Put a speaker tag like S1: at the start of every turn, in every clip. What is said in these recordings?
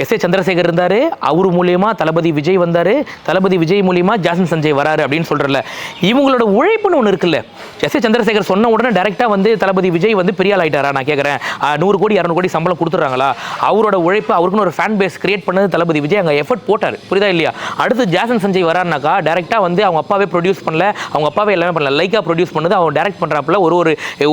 S1: SA. Chandrasekhar இருந்தார், அவர் மூலியமாக தளபதி விஜய் வந்தார், தளபதி விஜய் மூலியமாக ஜாசன் சஞ்சய் வராரு அப்படின்னு சொல்கிறல. இவங்களோட உழைப்புன்னு ஒன்று இருக்குல்ல. எஸ்.ஏ. சந்திரசேகர் சொன்ன உடனே டேரெக்டாக வந்து தளபதி விஜய் வந்து பெரிய ஆள் ஆகிட்டாரா? நான் கேட்குறேன். 100 கோடி 200 கோடி சம்பளம் கொடுத்துட்றாங்களா? அவரோட உழைப்பு, அவருக்குன்னு ஒரு ஃபேன் பேஸ் கிரியேட் பண்ணது தளபதி விஜய். அங்கே எஃபர்ட் போட்டார், புரியுதா இல்லையா? அடுத்து ஜாசன் சஞ்சய் வராருனாக்கா டேரெக்டாக வந்து அவங்க அப்பாவே ப்ரொடியூஸ் பண்ணல, அவங்க அப்பாவே எல்லாமே பண்ணல, லைக்காக ப்ரொடியூஸ் பண்ணது அவன் டேரக்ட் பண்ணுறாப்புல.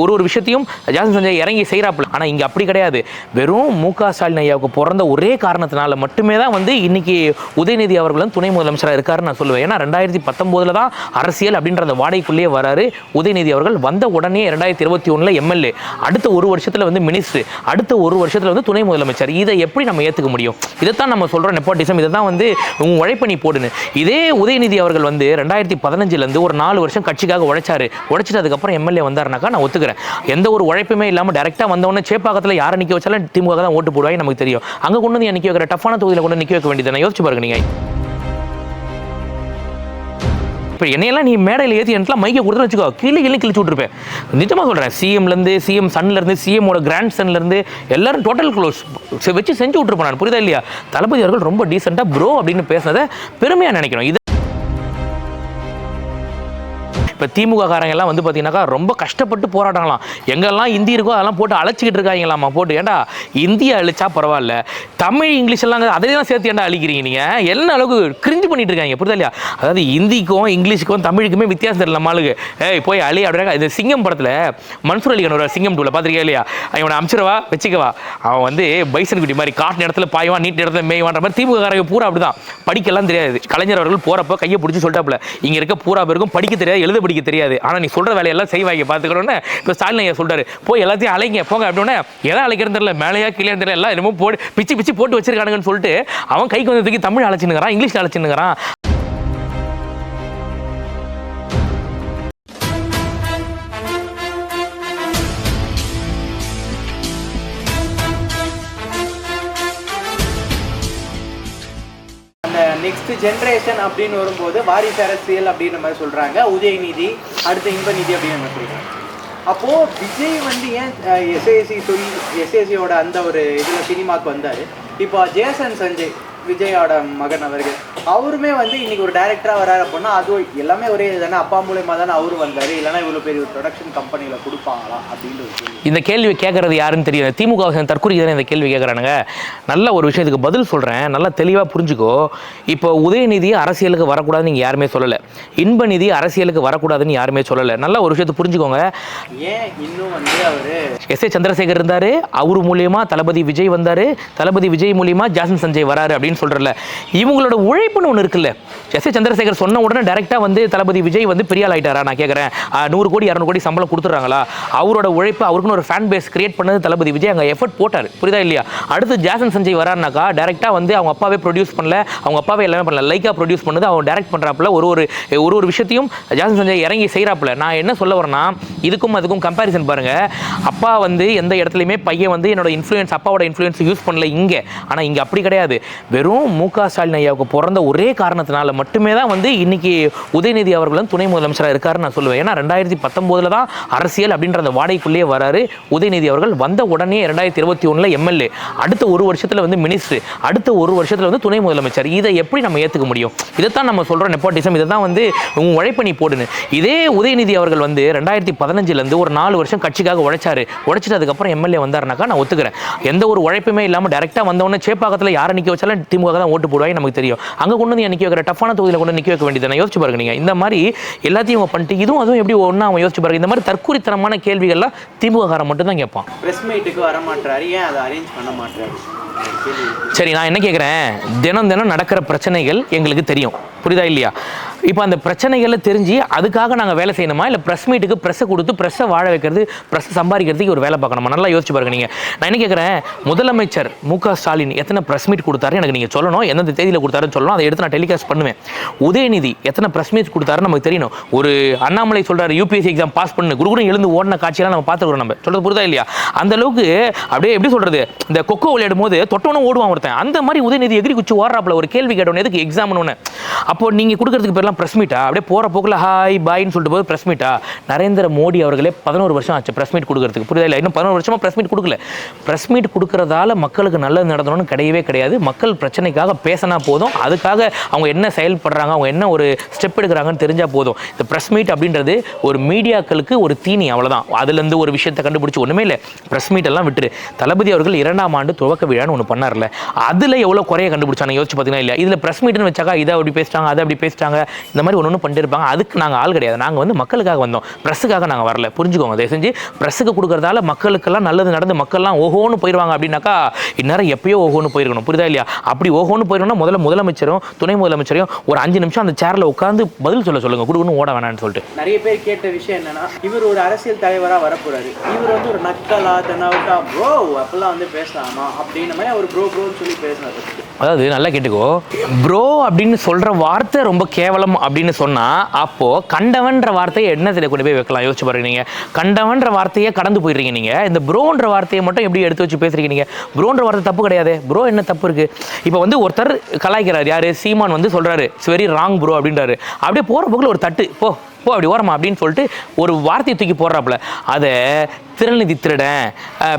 S1: ஒரு விஷயத்தையும் ஜாசன் சஞ்சய் இறங்கி செய்கிறாப்புல. ஆனால் இங்கே அப்படி கிடையாது. வெறும் மு.க. ஸ்டாலின் ஐயாவுக்கு பிறந்த ஒரே காரணத்தினால மட்டுமே தான் வந்து இன்னைக்கு உதயநிதி அவர்களும் துணை முதலமைச்சராக இருக்காருன்னு நான் சொல்லுவேன். ஏன்னா 2019 தான் அரசியல் அப்படின்ற அந்த வாடைக்குள்ளேயே வராரு உதயநிதி அவர்கள். வந்த உடனே 2021 எம்எல்ஏ, அடுத்த ஒரு வருஷத்தில் வந்து மினிஸ்டர், அடுத்த ஒரு வருஷத்தில் வந்து துணை முதலமைச்சர். இதை எப்படி நம்ம ஏற்றுக்க முடியும்? இதைத்தான் நம்ம சொல்கிறோம் நெப்போட்டிசம். இதை தான் வந்து உங்கள் உழைப்பணி போடுன்னு. இதே உதயநிதி அவர்கள் வந்து 2015 ஒரு 4 வருஷம் கட்சிக்காக உழைச்சிட்டு அதுக்கப்புறம் எம்எல்ஏ வந்தாருனாக்கா நான் ஒத்துக்கிறேன். எந்த ஒரு உழைப்புமே இல்லாமல் டேரெக்டாக வந்தவொடனே சேப்பாக்கத்தில் யாரை நிற்க வச்சாலும் திமுக தான் ஓட்டு போடுவாங்க, நமக்கு தெரியும். அங்கே கொண்டு வந்து நிற்க வைக்கிற டஃப்பான தொகுதியில் கொண்டு நிற்க வைக்க வேண்டியது. யோசிச்சு பாருங்க நீங்கள். இப்போ என்னையெல்லாம் நீ மேடையில் ஏற்றி எனக்குலாம் மைக்கை கொடுத்துன்னு வச்சுக்கோ, கீழே கிழிச்சு விட்ருப்பேன். நிஜமாக சொல்கிறேன். சிஎம்லேருந்து, சிஎம் சன்லேருந்து, சிஎம்மோட கிராண்ட் சன்லேருந்து எல்லாரும் டோட்டல் க்ளோஸ் வச்சு செஞ்சு விட்ருப்பேன் நான், புரியுதா இல்லையா? தளபதி அவர்கள் ரொம்ப டீசெண்டாக ப்ரோ அப்படின்னு பேசுனதை பெருமையாக நினைக்கிறோம். இது இப்போ திமுக காரங்க எல்லாம் வந்து பார்த்தீங்கன்னாக்கா ரொம்ப கஷ்டப்பட்டு போராடலாம். எங்கெல்லாம் இந்தி இருக்கோ அதெல்லாம் போட்டு அழைச்சிக்கிட்டு இருக்காங்களாம்மா. போட்டு ஏன்டா இந்தியை அழிச்சா பரவாயில்ல, தமிழ் இங்கிலீஷ் எல்லாம் அதையெல்லாம் சேர்த்து ஏன்டா அழிக்கிறீங்க நீங்கள்? என்ன அளவுக்கு கிரிஞ்சு பண்ணிட்டு இருக்காங்க, புரியுதா இல்லையா? அதாவது இந்திக்கும் இங்கிலீஷுக்கும் தமிழுக்குமே வித்தியாசம் தெரியல நம்மளுக்கு. போய் அழி அப்படின்னா இந்த சிங்கம் படத்தில் மன்சூர் அலிகான் ஒரு சிங்கம் டூவில் பார்த்துருக்கா இல்லையா? இவனை அமிச்சிரவா வச்சுக்கவா, அவன் வந்து பைசன் குட்டி மாதிரி காட்டு இடத்துல பாய்வான், நீட்டு இடத்துல மேய்வான்ற மாதிரி திமுக காரங்க பூரா அப்படிதான். படிக்கலாம் தெரியாது. கலைஞர் அவர்கள் போகிறப்ப கையை பிடிச்சி சொல்லிட்டாப்புல, இங்கே இருக்க பூரா பேருக்கும் படிக்க தெரியாது, எழுத படிக்க தெரியாது, ஆனால் நீ சொல்கிற வேலையெல்லாம் செய்வாங்க பார்த்துக்கணுன்னு. இப்போ ஸ்டாலின் ஐயா சொல்கிறாரு, போய் எல்லாத்தையும் அழைங்க போங்க அப்படின்னா, எதை அழைக்கிறது தெரியல, மேலேயா கீழே தெரியல, எல்லாம் என்னமோ பிச்சு போட்டு வச்சிருக்கானுங்கன்னு சொல்லிட்டு அவன் கைக்கு வந்ததுக்கு தமிழ் அழைச்சினுங்கிறான், இங்கிலீஷ் அழைச்சினுங்கிறான்.
S2: நெக்ஸ்ட் ஜென்ரேஷன் அப்படின்னு வரும்போது வாரிசு அரசியல் அப்படின்ற மாதிரி சொல்கிறாங்க. உதயநிதி, அடுத்து இன்பநிதி அப்படின்ற மாதிரி சொல்கிறாங்க. அப்போது விஜய் வந்து ஏன் எஸ்ஏசியோட அந்த ஒரு இதில் சினிமாவுக்கு வந்தார். இப்போ ஜேசன் சஞ்சய், விஜயோட மகன் அவர்கள், அவருமே வந்து இன்னைக்கு ஒரு டைரக்டராக வராரு அப்படின்னா அது எல்லாமே ஒரே தானே, அப்பா மூலயமா தானே அவரு வந்தார். இல்லைனா இவ்வளோ பெரிய ஒரு ப்ரொடக்ஷன் கம்பெனியில் கொடுப்பாங்களா அப்படின்ற ஒரு கேள்வி.
S1: இந்த கேள்வி கேட்கறது யாருன்னு தெரியும். திமுக தற்கொலை தானே இந்த கேள்வி கேட்குறானுங்க. நல்ல ஒரு விஷயத்துக்கு பதில் சொல்கிறேன், நல்லா தெளிவாக புரிஞ்சுக்கோ. இப்போ உதயநிதி அரசியலுக்கு வரக்கூடாதுன்னு நீங்கள் யாருமே சொல்லலை, இன்பநிதி அரசியலுக்கு வரக்கூடாதுன்னு யாருமே சொல்லலை. நல்ல ஒரு விஷயத்தை புரிஞ்சுக்கோங்க.
S2: ஏன் இன்னும் வந்து அவர்
S1: எஸ்.ஏ. சந்திரசேகர் இருந்தார், அவர் மூலியமாக தளபதி விஜய் வந்தார், தளபதி விஜய் மூலியமாக ஜாசன் சஞ்சய் வராரு அப்படின்னு சொல்கிறல. இவங்களோட உழைப்புன்னு ஒன்று இருக்குல்ல. எஸ்.ஏ. சந்திரசேகர் சொன்ன உடனே டேரெக்டாக வந்து தளபதி விஜய் வந்து பெரிய ஆள் ஆகிட்டாரா? நான் கேட்குறேன். 100 கோடி 200 கோடி சம்பளம் கொடுத்துட்றாங்களா? அவரோட உழைப்பு, அவருக்குன்னு ஒரு ஃபேன் பேஸ் கிரியேட் பண்ணது தளபதி விஜய். அங்கே எஃபர்ட் போட்டார், புரியுதா இல்லையா? அடுத்து ஜாசன் சஞ்சய் வராருனாக்கா டேரெக்டாக வந்து அவங்க அப்பாவே ப்ரொடியூஸ் பண்ணல, அவங்க அப்பாவே எல்லாமே பண்ணல, லைக்காக ப்ரொடியூஸ் பண்ணது அவன் டேரக்ட் பண்ணுறாப்புல. ஒரு விஷயத்தையும் ஜாசன் சஞ்சய் இறங்கி செய்கிறாப்புல. நான் என்ன சொல்ல வரேன்னா, இதுக்கும் அதுக்கும் கம்பேரிசன் பாருங்கள். அப்பா வந்து எந்த இடத்துலையுமே பையன் வந்து என்னோட இன்ஃப்ளூயன்ஸ், அப்பாவோட இன்ஃப்ளூயன்ஸ் யூஸ் பண்ணல இங்கே. ஆனால் இங்கே அப்படி கிடையாது. வெறும் மு.க. ஸ்டாலின் ஐயாவுக்கு பிறந்த ஒரே காரணத்தினால மட்டுமே தான் வந்து இன்னைக்கு உதயநிதி அவர்களும் துணை முதலமைச்சராக இருக்காருன்னு நான் சொல்லுவேன். ஏன்னா 2019 தான் அரசியல் அப்படின்ற அந்த வாடைக்குள்ளேயே வராரு உதயநிதி அவர்கள். வந்த உடனே 2021 எம்எல்ஏ, அடுத்த ஒரு வருஷத்தில் வந்து மினிஸ்டர், அடுத்த ஒரு வருஷத்தில் வந்து துணை முதலமைச்சர். இதை எப்படி நம்ம ஏற்றுக்க முடியும்? இதைத்தான் நம்ம சொல்கிறோம் நெப்போட்டிசம். இதை தான் வந்து உங்கள் உழைப்பணி போடுன்னு. இதே உதயநிதி அவர்கள் வந்து 2015 ஒரு 4 வருஷம் கட்சிக்காக உழைச்சிட்டு அதுக்கப்புறம் எம்எல்ஏ வந்தாருனாக்கா நான் ஒத்துக்கிறேன். எந்த ஒரு உழைப்புமே இல்லாமல் டேரெக்டாக வந்தவொடனே சேப்பாக்கத்தில் யாரை நிற்க வச்சாலும் திமுக தான் ஓட்டு போடுவாங்க, நமக்கு தெரியும். அங்கே கொண்டு வந்து நிற்க வைக்கிற டஃப்பான தொகுதியில் கொண்டு நிற்க வைக்க வேண்டியது. யோசிச்சு பாருங்க நீங்கள். இந்த மாதிரி எல்லாத்தையும் அவங்க பண்ணிட்டு அதுவும் எப்படி ஒன்றா அவன் யோசிச்சு பாருங்க. இந்த மாதிரி தற்கொலைத்தனமான கேள்விகள்லாம் திமுக காரன் மட்டும் தான் கேட்பான்.
S2: பிரஸ் மீட்டுக்கு வர மாட்டாரு, ஏன் அதை அரேஞ்ச் பண்ண மாட்டாரு?
S1: சரி, நான் என்ன கேட்குறேன், தினம் நடக்கிற பிரச்சனைகள் எங்களுக்கு தெரியும், புரியுதா இல்லையா? இப்போ அந்த பிரச்சனைகளை தெரிஞ்சு அதுக்காக நாங்கள் வேலை செய்யணுமா, இல்லை ப்ரெஸ் மீட்டுக்கு ப்ரெஸ்ஸை கொடுத்து ப்ரெஸ்ஸை வாழ வைக்கிறது, ப்ரெஸ்ஸை சம்பாதிக்கிறதுக்கு ஒரு வேலை பார்க்கணுமா? நல்லா யோசிச்சு பாருங்க நீங்கள். நான் என்ன கேட்குறேன், முதலமைச்சர் மு.க. ஸ்டாலின் எத்தனை ப்ரெஸ் மீட் கொடுத்தாரு எனக்கு நீங்கள் சொல்லணும், எந்தெந்த தேதியில் கொடுத்தாருன்னு சொல்லணும், அதை எடுத்து நான் டெலிகாஸ்ட் பண்ணுவேன். உதயநிதி எத்தனை ப்ரெஸ் மீட் கொடுத்தாருன்னு நமக்கு தெரியணும். ஒரு அண்ணாமலை சொல்கிறார் யூபிஎஸ்சி எக்ஸாம் பாஸ் பண்ணு, குருகுரும் எழுந்து ஓடின காட்சியெல்லாம் நம்ம பார்த்துக்கிறோம். நம்ம சொல்கிறது புரியுதா இல்லையா? அந்த அளவுக்கு அப்படியே எப்படி சொல்கிறது, இந்த கொக்கோ விளையாடும் போது தொட்டவனும் ஓடுவான் ஒருத்தன், அந்த மாதிரி உதயநிதி எகிரி குச்சி ஓடுறாப்புல. ஒரு கேள்வி கேட்டவனே எதுக்கு எக்ஸாம்னு ஒன்று. அப்போ நீங்கள் கொடுக்கறதுக்கு பேர்லாம் இதெல்லாம் ப்ரெஸ் மீட்டா? அப்படியே போகிற போக்கில் ஹாய் பாய்ன்னு சொல்லிட்டு போது ப்ரெஸ் மீட்டா? நரேந்திர மோடி அவர்களே 11 வருஷம் ஆச்சு ப்ரெஸ் மீட் கொடுக்கறதுக்கு, புரியுதா இல்லை? இன்னும் 11 வருஷமாக ப்ரெஸ் மீட் கொடுக்கல. ப்ரெஸ் மீட் கொடுக்கறதால மக்களுக்கு நல்லது நடந்தணும்னு கிடையவே கிடையாது. மக்கள் பிரச்சனைக்காக பேசினா போதும், அதுக்காக அவங்க என்ன செயல்படுறாங்க, அவங்க என்ன ஒரு ஸ்டெப் எடுக்கிறாங்கன்னு தெரிஞ்சால் போதும். இந்த ப்ரெஸ் மீட் அப்படின்றது ஒரு மீடியாக்களுக்கு ஒரு தீனி, அவ்வளோதான். அதுலேருந்து ஒரு விஷயத்தை கண்டுபிடிச்சி ஒன்றுமே இல்லை. ப்ரெஸ் மீட் எல்லாம் விட்டுரு. தளபதி அவர்கள் 2ஆம் ஆண்டு துவக்க விழான்னு ஒன்று பண்ணார்ல, அதில் எவ்வளோ குறைய கண்டுபிடிச்சாங்க யோசிச்சு பார்த்தீங்கன்னா இல்லையா? இதில் ப்ரெஸ் மீட்னு வச்சாக்கா இதை அப்படி பேசிட்டாங்க, அதை அப்படி பேசிட்டாங்க, இந்த மாதிரி ஒன்று பண்ணிட்டு இருப்பாங்க. அதுக்கு நாங்கள் ஆள் கிடையாது. நாங்கள் வந்து மக்களுக்காக வந்தோம், ப்ரெஸ்ஸுக்காக நாங்கள் வரல. புரிஞ்சுக்கோங்க தயவு செஞ்சு. ப்ரெஸ்ஸுக்கு கொடுக்குறதால மக்களுக்கெல்லாம் நல்லது நடந்து மக்கள்லாம் ஓஹோன்னு போயிடுவாங்க அப்படின்னாக்கா இந்நேரம் எப்பயோ ஓஹோன்னு போயிருக்கணும், புரியுதா இல்லையா? அப்படி ஓஹோன்னு போயிருக்கணும்னா முதல்ல முதலமைச்சரும் துணை முதலமைச்சரையும் ஒரு 5 நிமிஷம் அந்த சேரில் உட்காந்து பதில் சொல்லுங்க, கொடுக்கணும் ஓட வேணான்னு சொல்லிட்டு.
S2: நிறைய பேர் கேட்ட விஷயம் என்னன்னா, இவர் ஒரு அரசியல் தலைவராக வரப்போறாரு, இவர் வந்து ஒரு நக்கலா தென்னாவுட்டா ப்ரோ அப்பெல்லாம் வந்து பேசலாமா அப்படின்ற மாதிரி அவர் ப்ரோன்னு சொல்லி பேசினார்.
S1: அதாவது நல்லா கேட்டுக்கோ, ப்ரோ அப்படின்னு சொல்கிற வார்த்தை ரொம்ப கேவலம் அப்படின்னு சொன்னால் அப்போது கண்டவன்ற வார்த்தையை என்ன தெரிய கொண்டு போய் வைக்கலாம்? யோசிச்சு பாருங்க. நீங்கள் கண்டவன்ற வார்த்தையே கடந்து போயிடுறீங்க. நீங்கள் இந்த ப்ரோன்ற வார்த்தையை மட்டும் எப்படி எடுத்து வச்சு பேசுறீங்க? நீங்கள் ப்ரோன்ற வார்த்தை தப்பு கிடையாது. ப்ரோ என்ன தப்பு இருக்குது? இப்போ வந்து ஒருத்தர் கலாய்க்கிறார், யார்? சீமான் வந்து சொல்கிறாரு இட்ஸ் வெரி ராங் ப்ரோ அப்படின்றாரு. அப்படியே போகிற போக்கில் ஒரு தட்டு போ அப்படி ஓரமா அப்படின்னு சொல்லிட்டு ஒரு வார்த்தையை தூக்கி போடுறாப்புல. அதை திறநிதி திருடன்,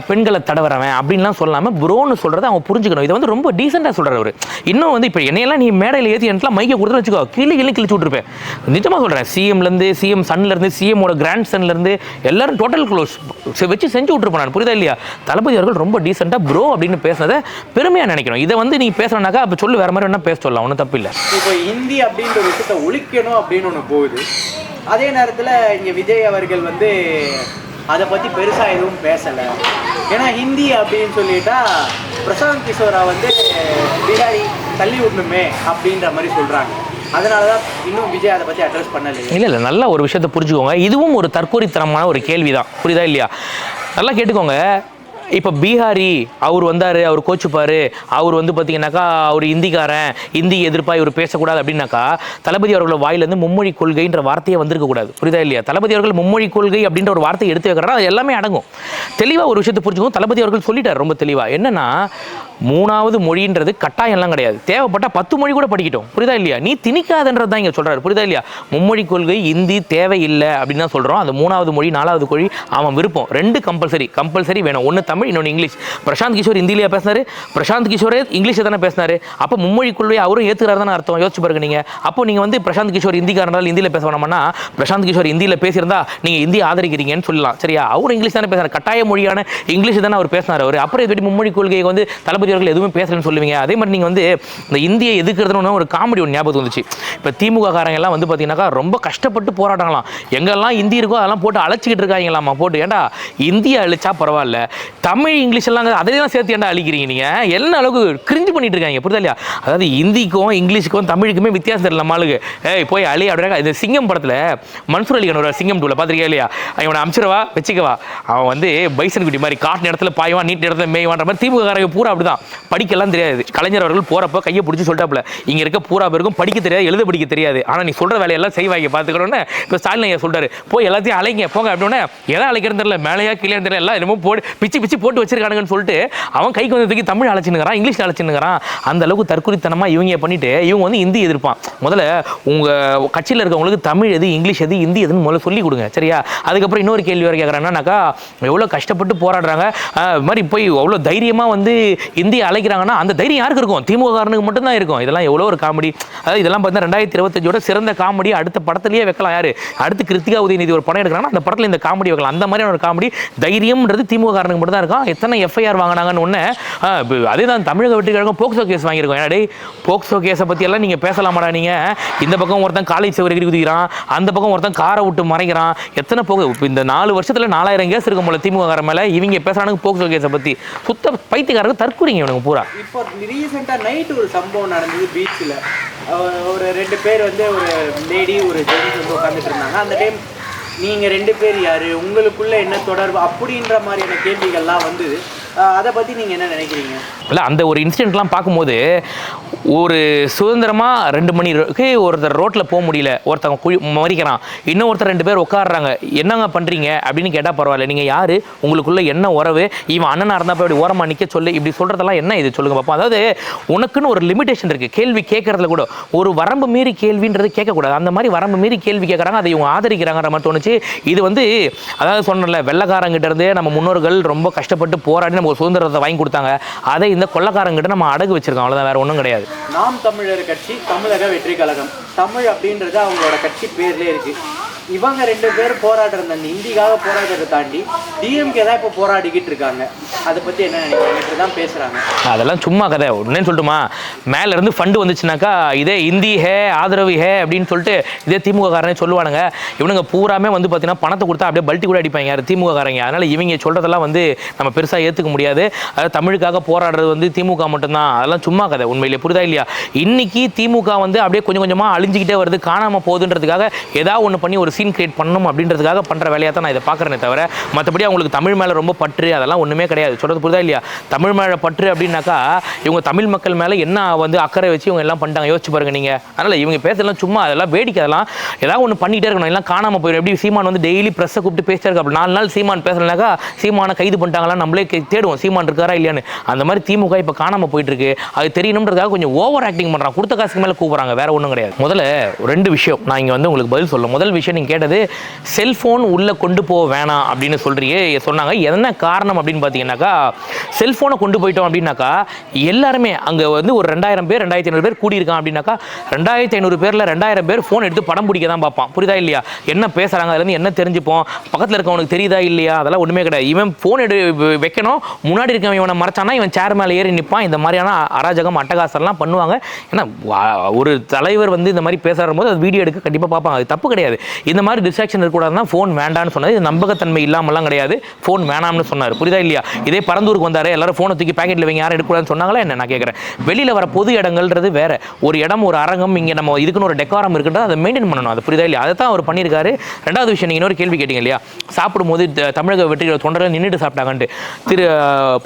S1: பெண்களை தடவறவன் அப்படின்லாம் சொல்லாமல் ப்ரோன்னு சொல்கிறத அவங்க புரிஞ்சுக்கணும். இதை வந்து ரொம்ப டீசெண்டாக சொல்கிறவர். இன்னும் வந்து இப்போ என்னையெல்லாம் நீ மேடையில் ஏற்றி எனக்குலாம் மைக்கை கொடுத்து வச்சுக்கோ, கீழே கிழிச்சு விட்டுருப்பேன். நிஜமாக சொல்கிறேன். சிஎம்லேருந்து, சிஎம் சன்லேருந்து, சிஎம்மோட கிராண்ட் சன்லேருந்து எல்லாரும் டோட்டல் க்ளோஸ் வச்சு செஞ்சு விட்டுருப்பேன் நான், புரியுதா இல்லையா? தளபதி அவர்கள் ரொம்ப டீசெண்டாக ப்ரோ அப்படின்னு பேசுனதை பெருமையாக நினைக்கணும். இதை வந்து நீ பேசுகிறனாக்கா அப்போ சொல்லு, வேறு மாதிரி வேணா பேச சொல்லலாம், ஒன்றும் தப்பு இல்லை.
S2: இப்போ ஹிந்தி அப்படின்ற ஒரு விஷயத்தை ஒழிக்கணும் அப்படின்னு ஒன்று போகுது. அதே நேரத்தில் இங்கே விஜய் அவர்கள் வந்து அதை பற்றி பெருசாக எதுவும் பேசலை. ஏன்னா ஹிந்தி அப்படின்னு சொல்லிட்டா பிரசாந்த் கிஷோரா வந்து பிஹாரி தள்ளி விடணுமே அப்படின்ற மாதிரி சொல்கிறாங்க. அதனால தான் இன்னும் விஜய் அதை பற்றி அட்ரஸ் பண்ணலை.
S1: இல்லை நல்ல ஒரு விஷயத்தை புரிஞ்சுக்கோங்க. இதுவும் ஒரு தற்கொலைத்தனமான ஒரு கேள்வி தான், புரியுதா இல்லையா? நல்லா கேட்டுக்கோங்க. இப்போ பீகாரி அவர் வந்தார், அவர் கோச்சுப்பார், அவர் வந்து பார்த்தீங்கன்னாக்கா அவர் இந்திக்காரன், இந்தி எதிர்ப்பாக இவர் பேசக்கூடாது அப்படின்னாக்கா தளபதி அவர்களோட வாயிலேருந்து மும்மொழி கொள்கைன்ற வார்த்தையை வந்திருக்கக்கூடாது, புரியுதா இல்லையா? தளபதி அவர்கள் மும்மொழி கொள்கை அப்படின்ற ஒரு வார்த்தையை எடுத்து வைக்கிறாரா, அது எல்லாமே அடங்கும். தெளிவாக ஒரு விஷயத்தை புரிஞ்சுக்கணும். தளபதி அவர்கள் சொல்லிட்டார் ரொம்ப தெளிவாக. என்னன்னா 3வது மொழின்றது கட்டாயம்லாம் கிடையாது, தேவைப்பட்டால் 10 மொழி கூட படிக்கட்டும், புரியுதா இல்லையா? நீ திணிக்காதன்றது தான் இங்கே சொல்கிறார், புரியுதா இல்லையா? மும்மொழி கொள்கை இந்தி தேவையில்லை அப்படின்னு தான் சொல்கிறோம். அந்த 3வது மொழி 4வது மொழி அவன் விருப்பம், 2 கம்பல்சரி வேணும். ஒன்று தமிழ், இன்னொன்று இங்கிலீஷ். பிரசாந்த் கிஷோர் இந்தியிலேயே பேசினாரு, பிரசாந்த் கிஷோரே இங்கிலீஷை தானே பேசினாரு. அப்போ மும்மொழி கொள்கையை அவரும் ஏற்றுக்கிறாரு தானே அர்த்தம். யோசிச்சு பாருங்க. நீங்கள் அப்போ நீங்கள் வந்து பிரசாந்த் கிஷோர் இந்திக்காரனால இந்தியில் பேச வேணாமன்னா பிரசாந்த் கிஷோர் இந்தியில் பேசியிருந்தா நீங்கள் இந்தியை ஆதரிக்கிறீங்கன்னு சொல்லலாம், சரியா? அவர் இங்கிலீஷ் தானே பேசுகிறார், கட்டாய மொழியான இங்கிலீஷ் தானே அவர் பேசினார். அவர் அப்புறம் எப்படி மும்மொழி கொள்கையை வந்து தளபதி அவர்கள் எதுவுமே பேசுறேன்னு சொல்லுவீங்க? அதே மாதிரி நீங்கள் வந்து இந்த இந்தியை எதுக்குறதுன்னு ஒரு காமெடி ஒன்று ஞாபகம் வந்துச்சு. இப்போ திமுக காரங்க எல்லாம் வந்து பார்த்தீங்கன்னாக்கா ரொம்ப கஷ்டப்பட்டு போராடலாம், எங்கெல்லாம் இந்தி இருக்கோ அதெல்லாம் போட்டு அழைச்சிக்கிட்டு இருக்காங்களாமா. போட்டு ஏன்டா இந்தியா அழிச்சா பரவாயில்ல, தமிழ் இங்கிலீஷ் எல்லாம் அதையெல்லாம் சேர்த்து ஏன்டா அழிக்கிறீங்க? நீங்கள் என்ன அளவுக்கு கிரிஞ்சு பண்ணிட்டு இருக்காங்க, புரியுதா இல்லையா? அதாவது இந்திக்கும் இங்கிலீஷுக்கும் தமிழுக்குமே வித்தியாசம் தெரியல நம்மளுக்கு. போய் அழி அப்படின்னா இந்த சிங்கம் படத்தில் மன்சூர் அலிகான் ஒரு சிங்கம் 2 பார்த்துருக்கா இல்லையா? அவனை அமிச்சிடவா வச்சுக்கவா, அவன் வந்து பைசன் குட்டி மாதிரி காட்டு இடத்துல பாய்வான், நீட் இடத்துல மேய்வான்ற மாதிரி திமுக காரங்க பூரா அப்படிதான். படிக்கலாம் தெரியாது. கலைஞர் அவர்கள் போறப்ப கையை பிடிச்சி சொல்லிட்டாப்புல, இங்க இருக்க பூரா பேருக்கும் படிக்க தெரியாது, எழுத படிக்க தெரியாது, ஆனா நீ சொல்ற வேலையெல்லாம் செய்வாங்க பார்த்துக்கணும்னு இப்போ ஸ்டாலின் ஐயா சொல்றாரு. போய் எல்லாத்தையும் அழைங்க போங்க அப்படின்னா எதை அழைக்கிறது தெரியல, மேலையா கீழே தெரியல, எல்லாம் என்னமோ பிச்சு போட்டு வச்சிருக்கானுங்கன்னு சொல்லிட்டு அவன் கைக்கு வந்ததுக்கு தமிழ் அழைச்சினுங்கிறான், இங்கிலீஷ் அழைச்சினுங்கிறான். அந்த அளவுக்கு தற்குறித்தனமா இவங்க பண்ணிட்டு இவங்க வந்து இந்தி எதிர்ப்பான். முதல்ல உங்க கட்சியில் இருக்கவங்களுக்கு தமிழ் எது, இங்கிலீஷ் எது, இந்தி எதுன்னு முதல்ல சொல்லி கொடுங்க, சரியா? அதுக்கப்புறம் இன்னொரு கேள்வி வரை கேட்குறாங்கன்னாக்கா எவ்வளோ கஷ்டப்பட்டு போராடுறாங்க, மாதிரி போய் அவ்வளோ தைரியமாக வந்து இந்தியை அழைக்கிறாங்கன்னா அந்த தைரியம் யாருக்கு இருக்கும்? திமுக காரனுக்கு மட்டும்தான் இருக்கும். இதெல்லாம் எவ்வளோ ஒரு காமெடி. அதாவது இதெல்லாம் பார்த்தீங்கன்னா 2025 சிறந்த காமெடி அடுத்த படத்துலேயே வைக்கலாம். யாரு அடுத்து? கிருத்திகா உதயநிதி ஒரு படம் எடுக்கிறாங்கன்னா அந்த படத்தில் இந்த காமெடி வைக்கலாம். அந்த மாதிரியான ஒரு காமெடி தைரியம்ன்றது திமுக காரனுக்கு மட்டும் தான் இருக்கும். எத்தனை எஃப்ஐஆர் வாங்கினாங்கன்னு ஒன்று. அதே தான் தமிழக வெற்றிக்கழகம் போக்சோ கேஸ் வாங்கியிருக்கோம். ஏன்னா போக்சோ கேஸை பற்றியெல்லாம் நீங்கள் பேசலாமாடா? நீங்கள் இந்த பக்கம் ஒருத்தன் காலேஜ் செவரி குதிக்கிறான், அந்த பக்கம் ஒருத்தன் காரை விட்டு மறைக்கிறான். எத்தனை இந்த 4 வருஷத்தில் 4000 கேஸ் இருக்கும் போல திமுக காரன் மேலே. இவங்க பேசுறானுங்க போக்சோ கேஸை பற்றி. சுத்த பைத்தியக்காரங்க தற்கொலைங்க இவனுக்கு பூரா.
S2: இப்போ ரீசெண்டாக நைட் ஒரு சம்பவம் நடந்தது பீச்சில். ஒரு 2 பேர் வந்து ஒரு லேடி ஒரு ஜென்ஸ் வந்து உட்காந்துட்டு இருந்தாங்க. அந்த டைம் நீங்கள் 2 பேர் யார், உங்களுக்குள்ள என்ன தொடர்பு அப்படின்ற மாதிரியான கேள்விகள்லாம் வந்து அதை பற்றி நீங்கள் என்ன நினைக்கிறீங்க?
S1: இல்லை, அந்த ஒரு இன்சிடென்ட்லாம் பார்க்கும்போது ஒரு சுதந்திரமாக 2 மணிக்கு ஒருத்தர் ரோட்டில் போக முடியல, ஒருத்தவங்க மறிக்கிறான், இன்னொருத்தர் 2 பேர் உட்காடுறாங்க, என்னங்க பண்ணுறீங்க அப்படின்னு கேட்டால் பரவாயில்ல, நீங்கள் யார், உங்களுக்குள்ள என்ன உறவு, இவன் அண்ணனாக இருந்தால் இப்படி ஓரமாக நிற்க சொல்லு, இப்படி சொல்கிறதெல்லாம் என்ன இது சொல்லுங்க பார்ப்போம். அதாவது உனக்குன்னு ஒரு லிமிடேஷன் இருக்குது, கேள்வி கேட்கறதுல கூட ஒரு வரம்பு மீறி கேள்வின்றது கேட்கக்கூடாது. அந்த மாதிரி வரம்பு மீறி கேள்வி கேட்குறாங்க, அதை இவங்க ஆதரிக்கிறாங்கிற மாதிரி தோணுச்சு. இது வந்து அதாவது சொன்னல, வெள்ளைக்காரங்கிட்ட இருந்தே நம்ம முன்னோர்கள் ரொம்ப கஷ்டப்பட்டு போராடி நம்ம ஒரு சுதந்திரத்தை வாங்கி கொடுத்தாங்க, அதை இந்த கொள்ளக்காரங்கிட்ட நம்ம அடகு வச்சிருக்கோம், அவ்வளோதான், வேற ஒன்றும் கிடையாது.
S2: நாம் தமிழர் கட்சி, தமிழக வெற்றி கழகம், தமிழ் அப்படின்றது அவங்களோட கட்சி பேர்லேயே இருக்கு. இவங்க 2 பேர் போராடுறது அந்த இந்திக்காக போராடுறதை தாண்டி டிஎம்கே தான் இப்போ போராடிக்கிட்டு இருக்காங்க. அதை பற்றி என்ன நினைக்கிறீங்க? தான் பேசுகிறாங்க.
S1: அதெல்லாம் சும்மா கதை. உடனே சொல்லட்டுமா, மேலேருந்து ஃபண்டு வந்துச்சுனாக்கா இதே இந்தி ஹே ஆதரவு ஹே அப்படின்னு சொல்லிட்டு இதே திமுக காரனே சொல்லுவானுங்க. இவனுங்க பூராமே வந்து பார்த்தீங்கன்னா பணத்தை கொடுத்தா அப்படியே பல்ட்டி கூட அடிப்பாங்க யார் திமுக காரங்க. அதனால் இவங்க சொல்கிறதெல்லாம் வந்து நம்ம பெருசாக ஏற்றுக்க முடியாது. அதாவது தமிழுக்காக போராடுறது வந்து திமுக மட்டும்தான், அதெல்லாம் சும்மா கதை. உண்மையிலே புரிதா இல்லையா? இன்னைக்கு திமுக வந்து அப்படியே கொஞ்சம் கொஞ்சமாக அழிஞ்சிக்கிட்டே வருது, காணாமல் போகுதுன்றதுக்காக ஏதாவது ஒன்று பண்ணி ஒரு சீன் கிரியேட் பண்ணணும் அப்படின்றதுக்காக பண்ணுற வேலையாக தான் நான் இதை பார்க்குறேனே தவிர, மற்றபடி அவங்களுக்கு தமிழ் மேலே ரொம்ப பற்று அதெல்லாம் ஒன்றுமே கிடையாது. சொல்கிறது புரிதா இல்லையா? தமிழ் மேலே பற்று அப்படின்னாக்கா இவங்க தமிழ் மக்கள் மேலே என்ன வந்து அக்கறை வச்சு இவங்க எல்லாம் பண்ணிட்டாங்க யோசிச்சு பாருங்க நீங்கள். அதனால் இவங்க பேசலாம் சும்மா, அதெல்லாம் வேடிக்கை, அதெல்லாம் ஏதாவது ஒன்று பண்ணிகிட்டே இருக்கணும், எல்லாம் காணாமல் போயிடும். எப்படி சீமான் வந்து டெய்லி ப்ரெஸ்ஸை கூப்பிட்டு பேசிட்டே இருக்க, அப்படி 4 நாள் சீமான் பேசலைனாக்கா சீமானை கைது பண்ணிட்டாங்களா நம்மளே தேடுவோம், சீமான் இருக்காரா இல்லையான்னு. அந்த மாதிரி திமுக இப்போ காணாமல் போயிட்டு இருக்கு. அது தெரியணுன்றதுக்காக கொஞ்சம் ஓவர் ஆக்டிங் பண்ணுறாங்க, கொடுத்த காசுக்கு மேலே கூப்பிட்றாங்க, வேற ஒன்றும் கிடையாது. முதல்ல 2 விஷயம் நான் இங்கே வந்து உங்களுக்கு பதில் சொல்ல. முதல் விஷயம் நீங்கள் கேட்டது செல்ஃபோன் உள்ளே கொண்டு போக வேணாம் அப்படின்னு சொன்னாங்க. என்ன காரணம் அப்படின்னு பார்த்தீங்கன்னாக்கா, செல்ஃபோனை கொண்டு போயிட்டோம் அப்படின்னாக்கா எல்லாருமே அங்கே வந்து ஒரு 2000 பேர் 2500 பேர் கூடியிருக்கான் அப்படின்னாக்கா 2500 பேரில் 2000 பேர் ஃபோன் எடுத்து படம் பிடிக்க தான் பார்ப்பான். புரியுதா இல்லையா? என்ன பேசுகிறாங்க, அதுலேருந்து என்ன தெரிஞ்சுப்போம், பக்கத்தில் இருக்கவனுக்கு தெரியுதா இல்லையா, அதெல்லாம் ஒன்றுமே கிடையாது. இவன் ஃபோன் வைக்கணும், முன்னாடி இருக்கவன் இவனை மறைச்சானா இவன் சேர் மேலே ஏறி நிற்பான். இந்த மாதிரியான அராஜகம் அட்டகாசம்லாம் பண்ணுவாங்க. ஏன்னா ஒரு தலைவர் வந்து இந்த மாதிரி பேசுகிற போது அது வீடியோ எடுக்க கண்டிப்பாக பார்ப்பாங்க, அது தப்பு கிடையாது. இந்த மாதிரி டிஸ்ட்ராக்ஷன் இருக்கக்கூடாதுன்னா ஃபோன் வேண்டான்னு சொன்னது. இது நம்பகத்தன்மை இல்லாமலாம் கிடையாது, ஃபோன் வேணாம்னு சொன்னார். புரியுதா இல்லையா? இதே பரந்தூருக்கு வந்தார், எல்லாரும் ஃபோனை தூக்கி பேக்கெட்டில் வைங்க, யாரும் எடுக்கக்கூடாதுன்னு சொன்னாங்களா என்ன? நான் கேட்குறேன். வெளியில் வர பொது இடங்கள்ன்றது வேற, ஒரு இடம் ஒரு அரங்கம், இங்கே நம்ம இதுக்குன்னு ஒரு டெக்காரம் இருக்குன்றது அதை மெயின்டைன் பண்ணணும். அது புரியுதா இல்லையா? அதை தான் அவர் பண்ணியிருக்காரு. 2வது விஷயம், நீங்கள் இன்னொரு கேள்வி கேட்டீங்க இல்லையா, சாப்பிடும்போது தமிழக வெற்றிகள் தொண்டர்கள் நின்றுட்டு சாப்பிட்டாங்கன்ட்டு.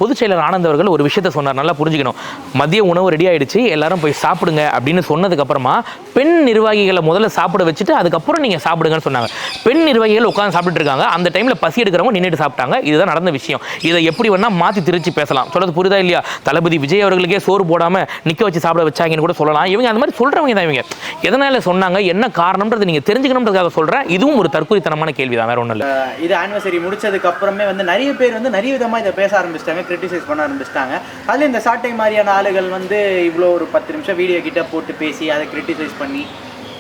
S1: பொதுச் செயலர் ஆனந்த் அவர்கள் ஒரு விஷயத்த சொன்னார், நல்லா புரிஞ்சுக்கணும். மதிய உணவு ரெடி ஆகிடுச்சு, எல்லாரும் போய் சாப்பிடுங்க அப்படின்னு சொன்னதுக்கப்புறமா பெண் நிர்வாகிகளை முதல்ல சாப்பிட வச்சுட்டு அதுக்கப்புறம் நீங்கள் சாப்பிடுங்கன்னு சொன்னாங்க. பெண் நிர்வாகிகள் உட்காந்து சாப்பிட்டு இருக்காங்க, அந்த டைமில் பசி எடுக்கிறவங்க நின்றுட்டு சாப்பிட்டாங்க. இதுதான் நடந்த விஷயம். இதை எப்படி வேணால் மாற்றி திருச்சி பேசலாம். சொல்கிறது புரியுதா இல்லையா? தளபதி விஜய் அவர்களுக்கே சோறு போடாமல் நிற்க வச்சு சாப்பிட வச்சாங்கன்னு கூட சொல்லலாம். இவங்க அந்த மாதிரி சொல்கிறவங்க தான். இவங்க எதனால் சொன்னாங்க, என்ன காரணம்ன்றது நீங்கள் தெரிஞ்சுக்கணுன்றதுக்காக சொல்கிறேன். இதுவும் ஒரு தற்கொலைத்தனமான கேள்வி தான், வேற ஒன்றும் இல்லை.
S2: இது ஆனிவர்சரி முடிச்சதுக்கு அப்புறமே வந்து நிறைய பேர் வந்து நிறைய விதமாக இதை பேச ஆரம்பிச்சிட்டாங்க, கிரிட்டிசைஸ் பண்ண ஆரம்பிச்சிட்டாங்க. அதில் இந்த சாட்டை மாதிரியான ஆளுகள் வந்து இவ்வளோ ஒரு 10 நிமிஷம் வீடியோ கிட்ட போட்டு பேசி அதை கிரிட்டிசைஸ் பண்ணி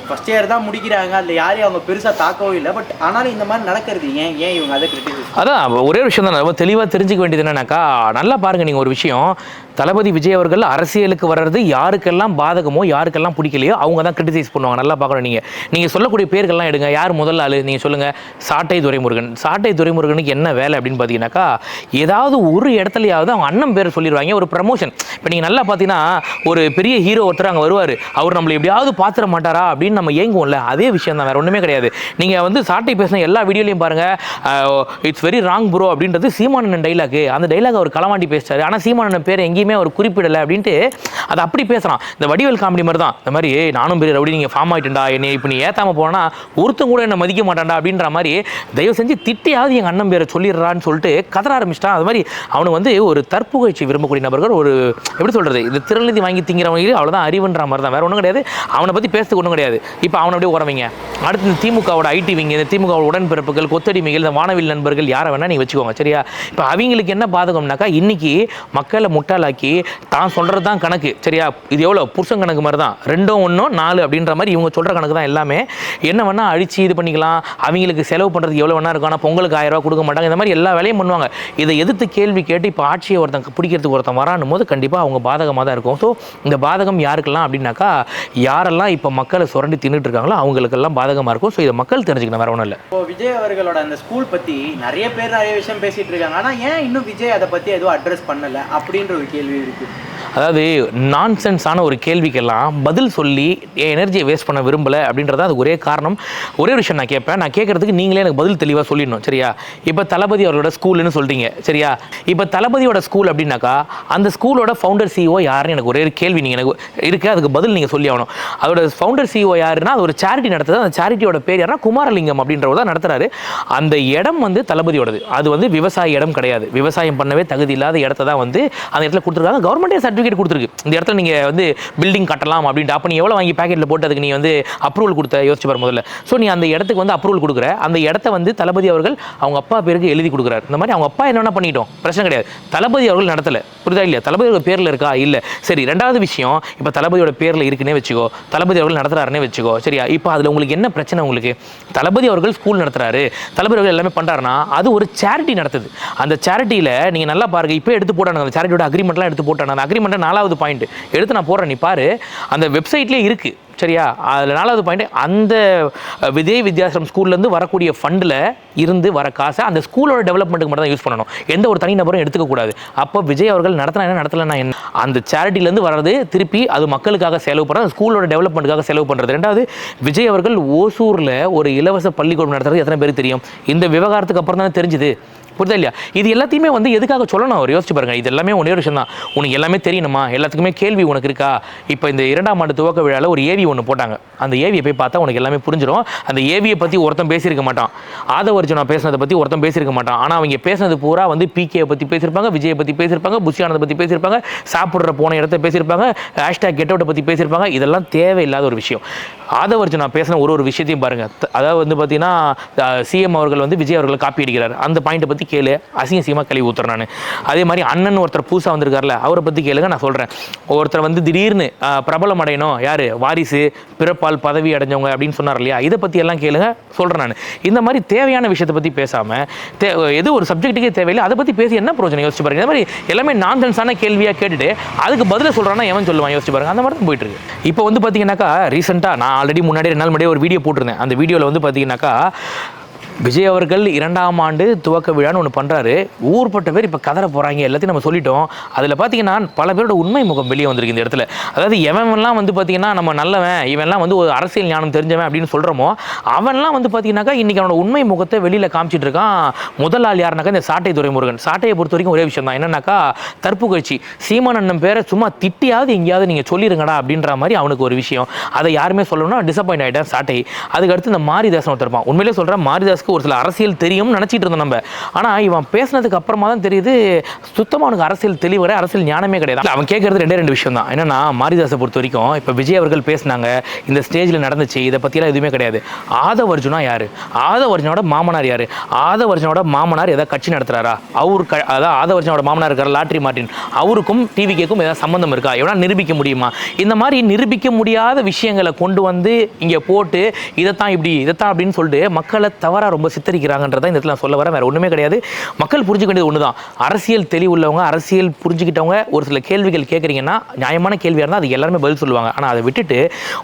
S2: ஃபர்ஸ்ட் இயர் தான் முடிக்கிறாங்க. அதில் யாரையும் அவங்க பெருசாக தாக்கவும் இல்லை. பட் ஆனாலும் இந்த மாதிரி நடக்கிறது ஏன் இவங்க அதை கிரிட்டிசைஸ்? அதான்
S1: ஒரே விஷயம் தான் நம்ம தெளிவாக தெரிஞ்சுக்க வேண்டியது என்னன்னாக்கா, நல்லா பாருங்கள் நீங்கள் ஒரு விஷயம், தளபதி விஜய் அவர்கள் அரசியலுக்கு வர்றது யாருக்கெல்லாம் பாதகமோ யாருக்கெல்லாம் பிடிக்கலையோ அவங்க தான் கிரிட்டிசைஸ் பண்ணுவாங்க. நல்லா பார்க்கணும். நீங்கள் சொல்லக்கூடிய பேர்கள்லாம் எடுங்க. யார் முதல் ஆள் நீங்கள் சொல்லுங்கள்? சாட்டை துரைமுருகன். சாட்டை துரைமுருகனுக்கு என்ன வேலை அப்படின்னு பார்த்தீங்கன்னாக்கா, ஏதாவது ஒரு இடத்துலையாவது அவங்க அண்ணன் பேரை சொல்லிடுவாங்க, ஒரு ப்ரமோஷன். இப்போ நீங்கள் நல்லா பார்த்தீங்கன்னா ஒரு பெரிய ஹீரோ ஒருத்தர் அங்கே வருவார், அவர் நம்மளை எப்படியாவது பார்த்துட மாட்டாரா அப்படின்னு நம்ம ஏங்குவோம்ல, அதே விஷயம் தான், வேற ஒன்றுமே கிடையாது. நீங்கள் வந்து சாட்டை பேசின எல்லா வீடியோலையும் பாருங்கள், இட்ஸ் வெரி ராங் ப்ரோ அப்படின்றது சீமானன் டைலாக். அந்த டைலாக் அவர் களவாண்டி பேசிட்டாரு, ஆனால் சீமானன் பேர் எங்கேயுமே அவர் குறிப்பிடலை அப்படின்ட்டு அதை அப்படி பேசுகிறான். இந்த வடிவேல் காமெடி மாதிரி தான். இந்த மாதிரி நானும் பெரிய ரவுடி, நீங்கள் ஃபார்ம் ஆகிட்டுண்டா, என்னை இப்போ நீ ஏற்றாமல் போனால் ஒருத்தன் கூட என்னை மதிக்க மாட்டான்டா அப்படின்ற மாதிரி தயவு செஞ்சு திட்டியாவது எங்கள் அண்ணன் பேரை சொல்லிடுறான்னு சொல்லிட்டு கதற ஆரம்பிச்சிட்டான். அது மாதிரி அவனு வந்து ஒரு தற்புகழ்ச்சி விரும்பக்கூடிய நபர்கள், ஒரு எப்படி சொல்கிறது, இந்த திரநிதி வாங்கி திங்கிறவங்க அவ்வளோதான் அறிவுன்ற மாதிரி தான், வேற ஒன்றும் கிடையாது. அவனை பற்றி பேசுறதுக்கு ஒன்றும் கிடையாது. இப்போ அவனை அப்படியே உறவீங்க. அடுத்து இந்த திமுகவோட ஐடி விங்க, இந்த திமுகவோட உடன்பிறப்புகள், கொத்தடிமைகள், இந்த வானவில் நண்பர்கள், யாரை வேணால் நீங்கள் வச்சுக்கோங்க, சரியா? இப்போ அவங்களுக்கு என்ன பாதகம்னாக்கா, இன்னைக்கு மக்களை முட்டாளாக்கி தான் சொல்கிறது தான் கணக்கு, சரியா? இது எவ்வளோ புருஷன் கணக்கு மாதிரி தான், 2 1 4 அப்படின்ற மாதிரி இவங்க சொல்கிற கணக்கு தான் எல்லாமே. என்ன வேணால் அழிச்சு இது பண்ணிக்கலாம், அவங்களுக்கு செலவு பண்ணுறதுக்கு எவ்வளோ வேணா இருக்கும், ஆனால் பொங்கலுக்கு 1000 ரூபா கொடுக்க மாட்டாங்க, இந்த மாதிரி எல்லா வேலையும் பண்ணுவாங்க. இதை எதிர்த்து கேள்வி கேட்டு இப்போ ஆட்சியை ஒருத்தன் பிடிக்கிறதுக்கு ஒருத்தன் வரானும் போது கண்டிப்பாக அவங்க பாதகமாக தான் இருக்கும். ஸோ இந்த பாதகம் யாருக்கெல்லாம் அப்படின்னாக்கா, யாரெல்லாம் இப்போ மக்களை சுரண்டி தின்னுட்டு இருக்காங்களோ அவங்களுக்கெல்லாம் பாதகமாக இருக்கும். ஸோ இதை மக்கள் தெரிஞ்சுக்கணும், வேற ஒன்றும் இல்லை.
S2: இப்போ விஜய் அவர்களோட அந்த ஸ்கூல் பற்றி நிறைய பேர் நிறைய விஷயம் பேசிகிட்டு இருக்காங்க, ஆனால் ஏன் இன்னும் விஜய் அதை பற்றி எதுவும் அட்ரஸ் பண்ணலை அப்படின்ற ஒரு கேள்வி இருக்குது.
S1: அதாவது நான்சென்ஸான ஒரு கேள்விக்கெல்லாம் பதில் சொல்லி என் எனர்ஜியை வேஸ்ட் பண்ண விரும்பலை அப்படின்றத அது ஒரே காரணம். ஒரே ஒரு விஷயம் நான் கேட்பேன், நான் கேட்குறதுக்கு நீங்களே எனக்கு பதில் தெளிவாக சொல்லிடணும், சரியா? இப்போ தளபதி அவரோட ஸ்கூல்னு சொல்கிறீங்க, சரியா? இப்போ தளபதியோட ஸ்கூல் அப்படின்னாக்கா அந்த ஸ்கூலோட ஃபவுண்டர் CEO யாருன்னு எனக்கு ஒரே ஒரு கேள்வி நீங்கள் எனக்கு இருக்குது, அதுக்கு பதில் நீங்கள் சொல்லி ஆகணும். அதோட ஃபவுண்டர் CEO யாருன்னா அது ஒரு சேரிட்டி நடத்துது. அந்த சேரிட்டியோட பேர் யாருன்னா குமாரலிங்கம் அப்படின்றவர் தான் நடத்துறாரு. அந்த இடம் வந்து தளபதியோடது. அது வந்து விவசாய இடம் கிடையாது. விவசாயம் பண்ணவே தகுதி இல்லாத இடத்த தான் வந்து அந்த இடத்துல கொடுத்துருக்காங்க. கவர்மெண்ட்டே சர்டிஃபிகேட் கொடுத்துருக்கு, இந்த இடத்துல நீங்கள் வந்து பில்டிங் கட்டலாம் அப்படின்ட்டு. அப்போ நீ எவ்வளோ வாங்கி பேக்கெட்டில் போட்டு அதுக்கு நீ வந்து அப்ரூவல் கொடுத்த யோசிச்சு பாரு முதல்ல. ஸோ நீ அந்த இடத்துக்கு வந்து அப்ரூவல் கொடுக்குற, அந்த இடத்த வந்து தளபதி அவர்கள் அவங்க அப்பா பேருக்கு எழுதி கொடுக்குறாரு. இந்த மாதிரி அவங்க அப்பா என்னென்ன பண்ணிட்டோம் பிரச்சனை கிடையாது, தளபதி அவர்கள் நடத்தலை, புரியுதா இல்லையா? தளபதியோட பேரில் இருக்கா இல்லை, சரி. ரெண்டாவது விஷயம், இப்போ தளபதியோட பேரில் இருக்குன்னே வச்சுக்கோ, தளபதி அவர்கள் நடத்துறாருன்னே வச்சுக்கோ, சரியா? இப்போ அதில் உங்களுக்கு என்ன பிரச்சனை? உங்களுக்கு தளபதி அவர்கள் ஸ்கூல் நடத்துறாரு, தளபதி அவர்கள் எல்லாமே பண்ணுறாருன்னா அது ஒரு சேரிட்டி நடத்துது. அந்த சேரிட்டியில் நீங்கள் நல்லா பாருங்க, இப்போ எடுத்து போட்டாங்க அந்த சேரிட்டியோட அக்ரிமெண்ட்லாம் எடுத்து போட்டாங்க. அந்த அக்ரிமெண்ட்டை 4வது பாயிண்ட் எடுத்து நான் போடுறேன், நீ பாரு, அந்த வெப்சைட்லேயே இருக்குது, சரியா? அதில் 4வது பாயிண்ட், அந்த விஜய் வித்யாசிரம் ஸ்கூல்லேருந்து வரக்கூடிய ஃபண்டில் இருந்து வர காசை அந்த ஸ்கூலோட டெவலப்மெண்ட்டுக்கு மட்டும் தான் யூஸ் பண்ணணும், எந்த ஒரு தனி நபரும் எடுத்துக்கக்கூடாது. அப்போ விஜய் அவர்கள் நடத்தினா என்ன, நடத்தலைன்னா என்ன? அந்த சேரிட்டிலேருந்து வர்றது திருப்பி அது மக்களுக்காக செலவு பண்ணுறது, ஸ்கூலோட டெவலப்மெண்ட்டுக்காக செலவு பண்ணுறது. ரெண்டாவது, விஜய் அவர்கள் ஓசூரில் ஒரு இலவச பள்ளிக்கூடம் நடத்துறது எத்தனை பேருக்கு தெரியும்? இந்த விவகாரத்துக்கு அப்புறம் தானே தெரிஞ்சுது, புரியுதா இல்லையா? இது எல்லாத்தையுமே வந்து எதுக்காக சொல்லணும் அவர் யோசிச்சு பாருங்க. இது எல்லாமே ஒரே ஒரு விஷயம் தான், உனக்கு எல்லாமே தெரியணுமா, எல்லாத்துக்குமே கேள்வி உனக்கு இருக்கா? இப்போ இந்த 2ஆம் ஆண்டு துவக்க விழாவில் ஒரு ஏவி ஒன்று போட்டாங்க, அந்த ஏவியை போய் பார்த்தா உனக்கு எல்லாமே புரிஞ்சிடும். அந்த ஏவியை பற்றி ஒருத்தன் பேசியிருக்க மாட்டான், ஆதவர்ஜுனா பேசினதை பற்றி ஒருத்தன் பேசியிருக்க மாட்டான். ஆனால் அவங்க பேசினது பூரா வந்து பிகே பற்றி பேசியிருப்பாங்க, விஜயை பற்றி பேசியிருப்பாங்க, புஷியானதை பற்றி பேசியிருப்பாங்க, சாப்பிட்ற போன இடத்த பேசியிருப்பாங்க, ஹேஷ்டாக் கெட்டவுட்டை பற்றி பேசியிருப்பாங்க. இதெல்லாம் தேவையில்லாத ஒரு விஷயம். ஆதவர்ஜுனா பேசின ஒரு விஷயத்தையும் பாருங்க, அதாவது வந்து பார்த்தீங்கன்னா சிஎம் அவர்கள் வந்து விஜய் அவர்களை காப்பி அடிக்கிறார், அந்த பாயிண்ட்டை பற்றி கேளு, அசிங்கமாக கழுவி ஊத்துறேன் நான். அதே மாதிரி அண்ணன் ஒருத்தர் புதுசாக வந்திருக்காருல, அவரை பற்றி கேளுங்க, நான் சொல்கிறேன். ஒருத்தர் வந்து திடீர்னு பிரபலம் அடையணும், யார், வாரிசு, பிறப்பால் பதவி அடைஞ்சவங்க அப்படின்னு சொன்னார் இல்லையா, இதை பற்றி எல்லாம் கேளுங்க, சொல்கிறேன் நான். இந்த மாதிரி தேவையான விஷயத்தை பற்றி பேசாமல் எது ஒரு சப்ஜெக்ட்டுக்கே தேவையில்லை அதை பற்றி பேசி என்ன பிரயோஜனம்? யோசிச்சு பாருங்க. இந்த மாதிரி எல்லாமே நான்சென்ஸான கேள்வியாக கேட்டுட்டு அதுக்கு பதில் சொல்கிறான்னா எவன் சொல்லுவான்? யோசிச்சு பாருங்க. அந்த மாதிரி தான் போயிட்டு இருக்கு. இப்போ வந்து பார்த்தீங்கன்னாக்கா ரீசெண்டாக நான் ஆல்ரெடி முன்னாடி 2 நாள் முன்னாடி ஒரு வீடியோ போட்டிருந்தேன். அந்த வீடியோவில் வந்து பார்த்தீங்கன்னாக்கா விஜய் அவர்கள் 2ஆம் ஆண்டு துவக்க விழான்னு ஒன்று பண்ணுறாரு. ஊர்பட்ட பேர் இப்போ கதற போகிறாங்க, எல்லாத்தையும் நம்ம சொல்லிட்டோம். அதில் பார்த்தீங்கன்னா பல பேரோட உண்மை முகம் வெளியே வந்திருக்கு இந்த இடத்துல. அதாவது எவன்லாம் வந்து பார்த்தீங்கன்னா நம்ம நல்லவன், இவன்லாம் வந்து ஒரு அரசியல் ஞானம் தெரிஞ்சவன் அப்படின்னு சொல்கிறோமோ, அவன்லாம் வந்து பார்த்தீங்கன்னாக்கா இன்றைக்கி அவனோட உண்மை முகத்தை வெளியில் காமிச்சிட்டு இருக்கான். முதல் ஆள் யாருனாக்கா இந்த சாட்டை துரைமுருகன். சாட்டையை பொறுத்த வரைக்கும் ஒரே விஷயம் தான், என்னன்னாக்கா தற்புகழ்ச்சி. சீமான் அண்ணன் பேரை சும்மா திட்டியாவது எங்கேயாவது நீங்கள் சொல்லிடுங்கடா அப்படின்ற மாதிரி அவனுக்கு ஒரு விஷயம். அதை யாருமே சொல்லணும்னா டிசப்பாயிண்ட் ஆகிட்டேன் சாட்டை. அதுக்கடுத்து இந்த மாரிதாசன் ஒருத்தருப்பான். உண்மையிலே சொல்கிறேன், மாரிதாஸ்க்கு ஒரு சில அரசியல் தெரியும்னு நினச்சிட்டு இருந்தோம் நம்ம. ஆனால் இவன் பேசினதுக்கு அப்புறமா தான் தெரியுது சுத்தமாக அவனுக்கு அரசியல் தெளிவு கிடையாது, அரசியல் ஞானமே கிடையாது. அவன் கேட்கறது 2 விஷயம் தான். என்னன்னா, மாரிதாஸை பொறுத்த வரைக்கும் இப்போ விஜய் அவர்கள் பேசினாங்க, இந்த ஸ்டேஜில் நடந்துச்சு, இதை பற்றியெல்லாம் எதுவுமே கிடையாது. ஆதவர்ஜுனா யார்? ஆதவர்ஜுனோட மாமனார் யார்? ஆதவர்ஜுனோட மாமனார் ஏதாவது கட்சி நடத்துறாரா? அதாவது ஆதவர்ஜுனோட மாமனார் இருக்கார் லாட்ரி மார்ட்டின், அவருக்கும் டிவிக்கும் ஏதாவது சம்மந்தம் இருக்கா? எவனா நிரூபிக்க முடியுமா? இந்த மாதிரி நிரூபிக்க முடியாத விஷயங்களை கொண்டு வந்து இங்கே போட்டு இதைத்தான் இப்படி இதைத்தான் அப்படின்னு சொல்லிட்டு மக்களை தவறாக ரொம்ப சித்தரிக்கிறாங்கன்றதை இந்த இடத்துல நான் சொல்ல வரேன், வேற ஒன்றுமே கிடையாது. மக்கள் புரிஞ்சுக்க வேண்டியது ஒன்று தான், அரசியல் தெளிவுள்ளவங்க, அரசியல் புரிஞ்சுக்கிட்டவங்க ஒரு சில கேள்விகள் கேட்குறீங்கன்னா நியாயமான கேள்வியாக இருந்தால் அது எல்லாருமே பதில் சொல்லுவாங்க. ஆனால் அதை விட்டுட்டு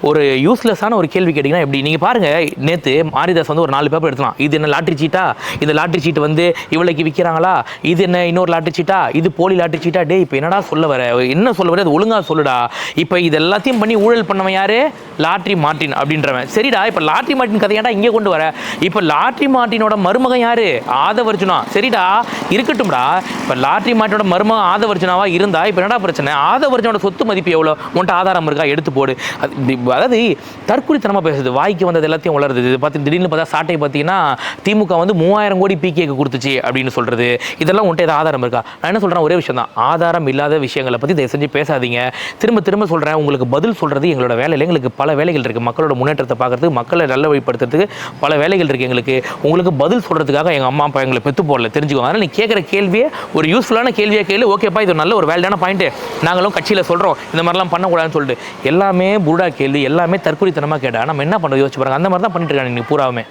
S1: ஒரு யூஸ்லெஸ்ஸான ஒரு கேள்வி கேட்டிங்கன்னா எப்படி? நீங்கள் பாருங்கள், நேற்று மாரிதாஸ் வந்து ஒரு 4 பேப்பர் எடுத்துலாம். இது என்ன லாட்ரி சீட்டா? இந்த லாட்ரி சீட்டு வந்து இவ்வளோக்கு விற்கிறாங்களா? இது என்ன இன்னொரு லாட்ரி சீட்டா? இது போலி லாட்ரி சீட்டா? டே இப்போ என்னடா சொல்ல வர, என்ன சொல்ல வர, அது ஒழுங்காக சொல்லுடா. இப்போ இது எல்லாத்தையும் பண்ணி ஊழல் பண்ணவன் யாரு? லாட்ரி மார்ட்டின் அப்படின்றவன். சரிடா, இப்போ லாட்ரி மார்ட்டின் கதையாடா இங்கே கொண்டு வர. இப்போ லாட்ரி மார்ட்டினோட மருமகன் யாரு? ஆதவர்ஜுனா. சரிடா, இருக்கட்டும்டா. இப்போ லாட்ரி மார்ட்டினோட மருமகன் ஆதவர்ஜுனாவா இருந்தா இப்போ என்னடா பிரச்சனை? ஆதவர்ஜுனோட சொத்து மதிப்பு எவ்வளோ? உன்ட்ட ஆதாரம் இருக்கா? எடுத்து போடு. அதாவது தற்குறித்தனமாக பேசுது, வாய்க்கு வந்தது எல்லாத்தையும் வளருது. இது பார்த்து திடீர்னு பார்த்தா சாட்டை பார்த்தீங்கன்னா திமுக வந்து 3000 கோடி பிகேக்கு கொடுத்துச்சு அப்படின்னு சொல்றது, இதெல்லாம் உன்ட்ட ஏதாவது ஆதாரம் இருக்கா? நான் என்ன சொல்கிறேன், ஒரே விஷயம் தான், ஆதாரம் இல்லாத விஷயங்களை பற்றி தயவு செஞ்சு பேசாதீங்க. திரும்ப திரும்ப சொல்கிறேன், உங்களுக்கு பதில் சொல்கிறது எங்களோட வேலையில். எங்களுக்கு பல வேலைகள் இருக்குது, மக்களோட முன்னேற்றத்தை பார்க்கறதுக்கு, மக்களை நல்ல வழிப்படுத்துறதுக்கு பல வேலைகள் இருக்குது எங்களுக்கு. உங்களுக்கு பதில் சொல்கிறதுக்காக எங்கள் அம்மா அப்பா எங்களை பெற்று போடல, தெரிஞ்சுக்கோங்க. அதனால் நீ கேட்குற கேள்வியை ஒரு யூஸ்ஃபுல்லான கேள்வியாக கேளு. ஓகேப்பா, இது நல்ல ஒரு வேல்டான பாயிண்ட்டு, நாங்களும் கட்சியில் சொல்கிறோம் இந்த மாதிரிலாம் பண்ணக்கூடாதுன்னு சொல்லிட்டு எல்லாமே புருடா கேள்வி, எல்லாமே தற்குறித்தனமாக கேட்டால் நம்ம என்ன பண்ணுறது யோசிச்சு பாருங்க. அந்த மாதிரி தான் பண்ணிட்டு இருக்காங்க நீங்கள் பூராவுமே.